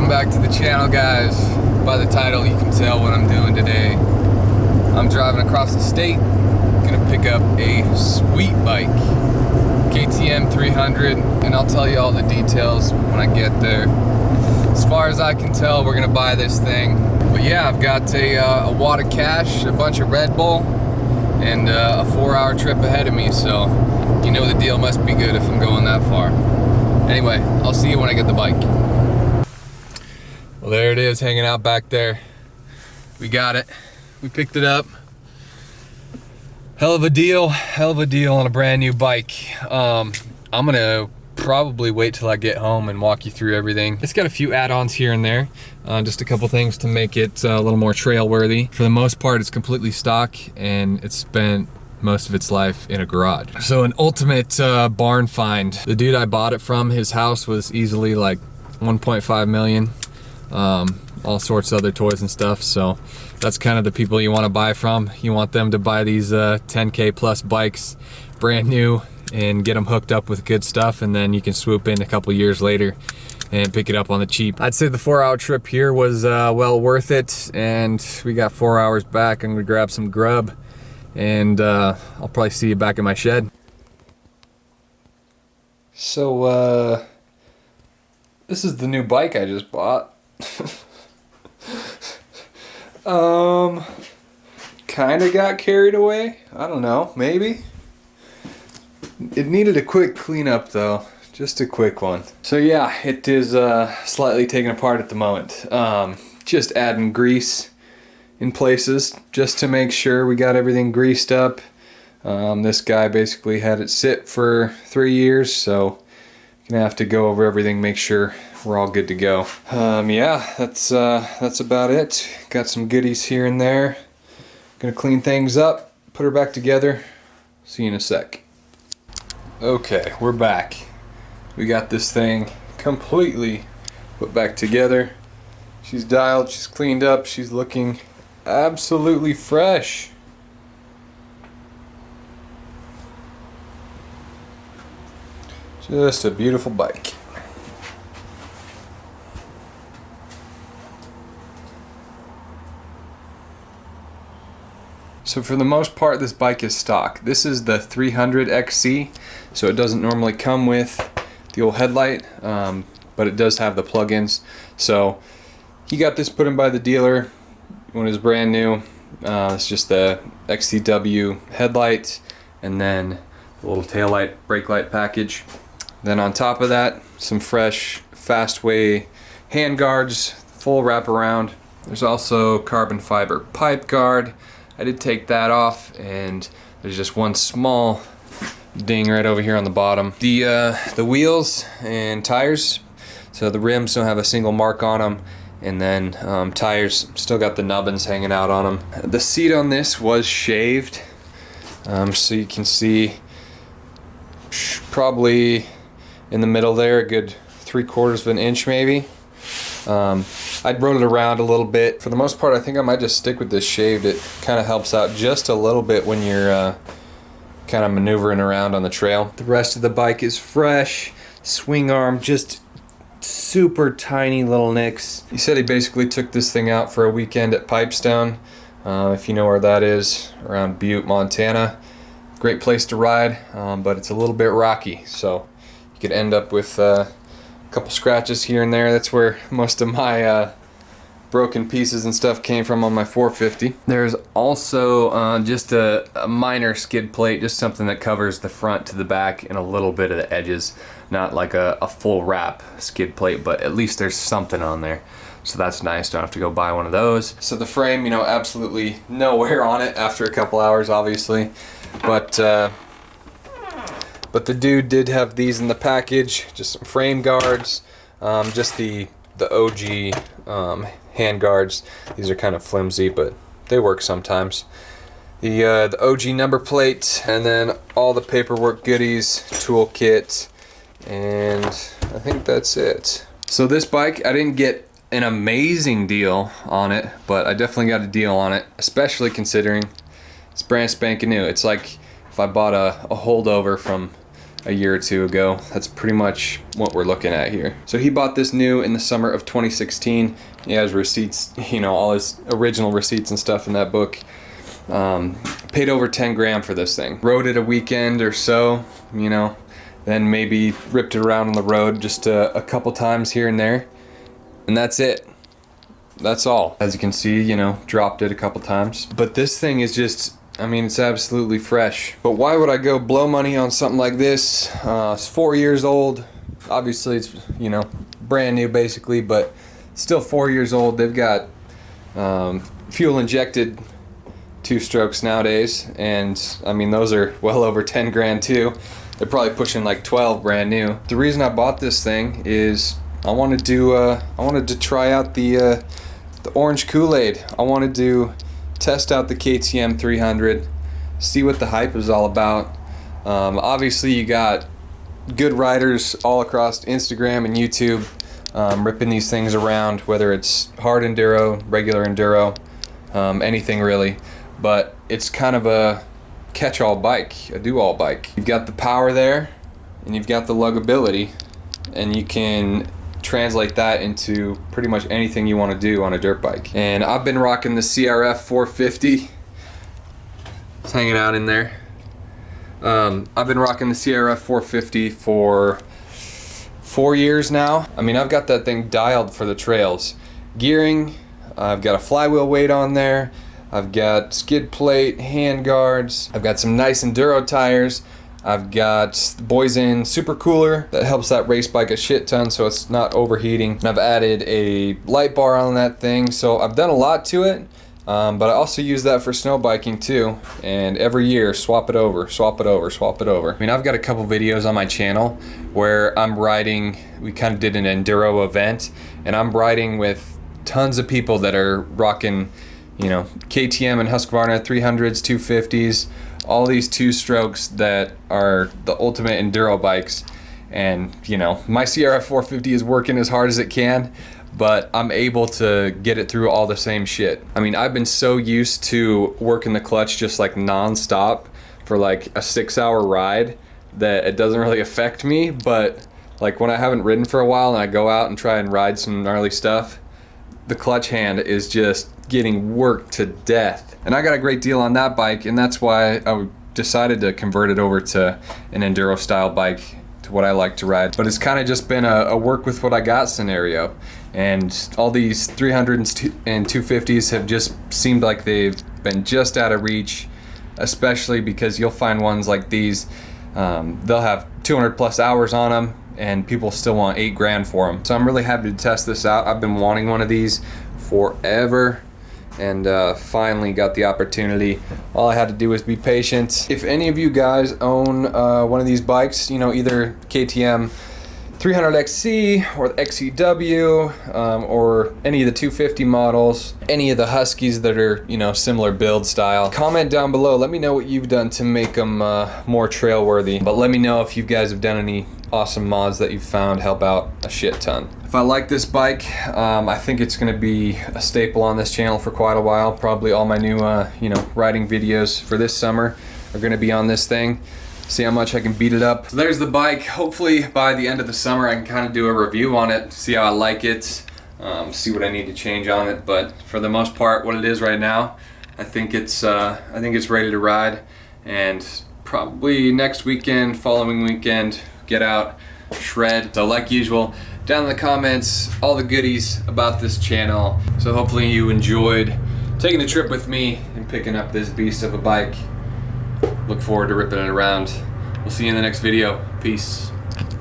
Welcome back to the channel, guys. By the title you can tell what I'm doing today. I'm driving across the state, gonna pick up a sweet bike, KTM 300, and I'll tell you all the details when I get there. As far as I can tell, we're gonna buy this thing. But yeah, I've got a wad of cash, a bunch of Red Bull, and a 4-hour trip ahead of me, so you know the deal must be good if I'm going that far. Anyway, I'll see you when I get the bike. Well, there it is, hanging out back there. We got it. We picked it up. Hell of a deal on a brand new bike. I'm gonna probably wait till I get home and walk you through everything. It's got a few add-ons here and there, just a couple things to make it a little more trail worthy. For the most part, it's completely stock, and it's spent most of its life in a garage. So an ultimate barn find. The dude I bought it from, his house was easily like 1.5 million. All sorts of other toys and stuff. So that's kind of the people you want to buy from. You want them to buy these 10K plus bikes brand new and get them hooked up with good stuff, and then you can swoop in a couple years later and pick it up on the cheap. I'd say the 4-hour trip here was well worth it, and we got 4 hours back. I'm gonna grab some grub, and I'll probably see you back in my shed. So this is the new bike I just bought. Kinda got carried away. I don't know, maybe. It needed a quick cleanup though, just a quick one. So yeah, it is slightly taken apart at the moment. Just adding grease in places just to make sure we got everything greased up. This guy basically had it sit for 3 years, so gonna have to go over everything, make sure we're all good to go. Yeah, that's about it. Got some goodies here and there. Gonna clean things up, put her back together. See you in a sec. Okay, we're back. We got this thing completely put back together. She's dialed, she's cleaned up, she's looking absolutely fresh. Just a beautiful bike. So for the most part, this bike is stock. This is the 300 XC, so it doesn't normally come with the old headlight, but it does have the plugins. So he got this put in by the dealer when it was brand new. It's just the XCW headlight, and then the little tail light, brake light package. Then on top of that, some fresh Fastway hand guards, full wraparound. There's also carbon fiber pipe guard. I did take that off, and there's just one small ding right over here on the bottom. The wheels and tires, so the rims don't have a single mark on them, and then tires still got the nubbins hanging out on them. The seat on this was shaved, so you can see probably in the middle there, a good 3/4 of an inch maybe. I rode it around a little bit. For the most part, I think I might just stick with this shaved. It kind of helps out just a little bit when you're kind of maneuvering around on the trail. The rest of the bike is fresh. Swing arm, just super tiny little nicks. He said he basically took this thing out for a weekend at Pipestone. If you know where that is, around Butte, Montana. Great place to ride, but it's a little bit rocky, so you could end up with a couple scratches here and there. That's where most of my broken pieces and stuff came from on my 450. There's also just a minor skid plate, just something that covers the front to the back and a little bit of the edges. Not like a full wrap skid plate, but at least there's something on there. So that's nice, don't have to go buy one of those. So the frame, you know, absolutely no wear on it after a couple hours, obviously. But the dude did have these in the package, just some frame guards, just the OG hand guards. These are kind of flimsy, but they work sometimes. The OG number plate, and then all the paperwork goodies, toolkit, and I think that's it. So this bike, I didn't get an amazing deal on it, but I definitely got a deal on it, especially considering it's brand spanking new. It's like if I bought a holdover from a year or two ago. That's pretty much what we're looking at here. So he bought this new in the summer of 2016. He has receipts, you know, all his original receipts and stuff in that book. Paid over 10 grand for this thing. Rode it a weekend or so, you know, then maybe ripped it around on the road just a couple times here and there, and that's it. That's all. As you can see, you know, dropped it a couple times. But this thing is just, I mean, it's absolutely fresh. But why would I go blow money on something like this? It's 4 years old. Obviously, it's, you know, brand new basically, but still 4 years old. They've got fuel injected 2-strokes nowadays, and I mean, those are well over 10 grand too. They're probably pushing like 12 brand new. The reason I bought this thing is I wanted to try out the orange Kool-Aid. I wanted to test out the KTM 300, see what the hype is all about. Obviously, you got good riders all across Instagram and YouTube ripping these things around, whether it's hard enduro, regular enduro, anything really. But it's kind of a catch-all bike, a do-all bike. You've got the power there, and you've got the luggability, and you can translate that into pretty much anything you want to do on a dirt bike. And I've been rocking the CRF 450. It's hanging out in there. I've been rocking the CRF 450 for 4 years now. I mean, I've got that thing dialed for the trails. Gearing, I've got a flywheel weight on there. I've got skid plate, hand guards. I've got some nice enduro tires. I've got the Boysen super cooler that helps that race bike a shit ton so it's not overheating. And I've added a light bar on that thing, so I've done a lot to it. But I also use that for snow biking too, and every year swap it over, swap it over, swap it over. I mean, I've got a couple videos on my channel where I'm riding, we kind of did an enduro event, and I'm riding with tons of people that are rocking, you know, KTM and Husqvarna 300s, 250s, all these 2-strokes that are the ultimate enduro bikes. And, you know, my CRF 450 is working as hard as it can, but I'm able to get it through all the same shit. I mean, I've been so used to working the clutch just like non-stop for like a 6-hour ride that it doesn't really affect me. But like when I haven't ridden for a while and I go out and try and ride some gnarly stuff, the clutch hand is just getting worked to death. And I got a great deal on that bike, and that's why I decided to convert it over to an enduro style bike, to what I like to ride. But it's kind of just been a work with what I got scenario. And all these 300s and 250s have just seemed like they've been just out of reach, especially because you'll find ones like these, they'll have 200 plus hours on them, and people still want 8 grand for them. So I'm really happy to test this out. I've been wanting one of these forever, and finally got the opportunity. All I had to do was be patient. If any of you guys own one of these bikes, you know, either KTM 300XC or the XCW, or any of the 250 models, any of the Huskies that are, you know, similar build style, comment down below. Let me know what you've done to make them more trail worthy. But let me know if you guys have done any awesome mods that you've found help out a shit ton. If I like this bike, I think it's going to be a staple on this channel for quite a while. Probably all my new, you know, riding videos for this summer are going to be on this thing. See how much I can beat it up. So there's the bike. Hopefully by the end of the summer I can kind of do a review on it, see how I like it, see what I need to change on it. But for the most part, what it is right now, I think it's ready to ride. And probably next weekend, following weekend, get out, shred. So like usual, down in the comments, all the goodies about this channel. So hopefully you enjoyed taking a trip with me and picking up this beast of a bike. Look forward to ripping it around. We'll see you in the next video. Peace.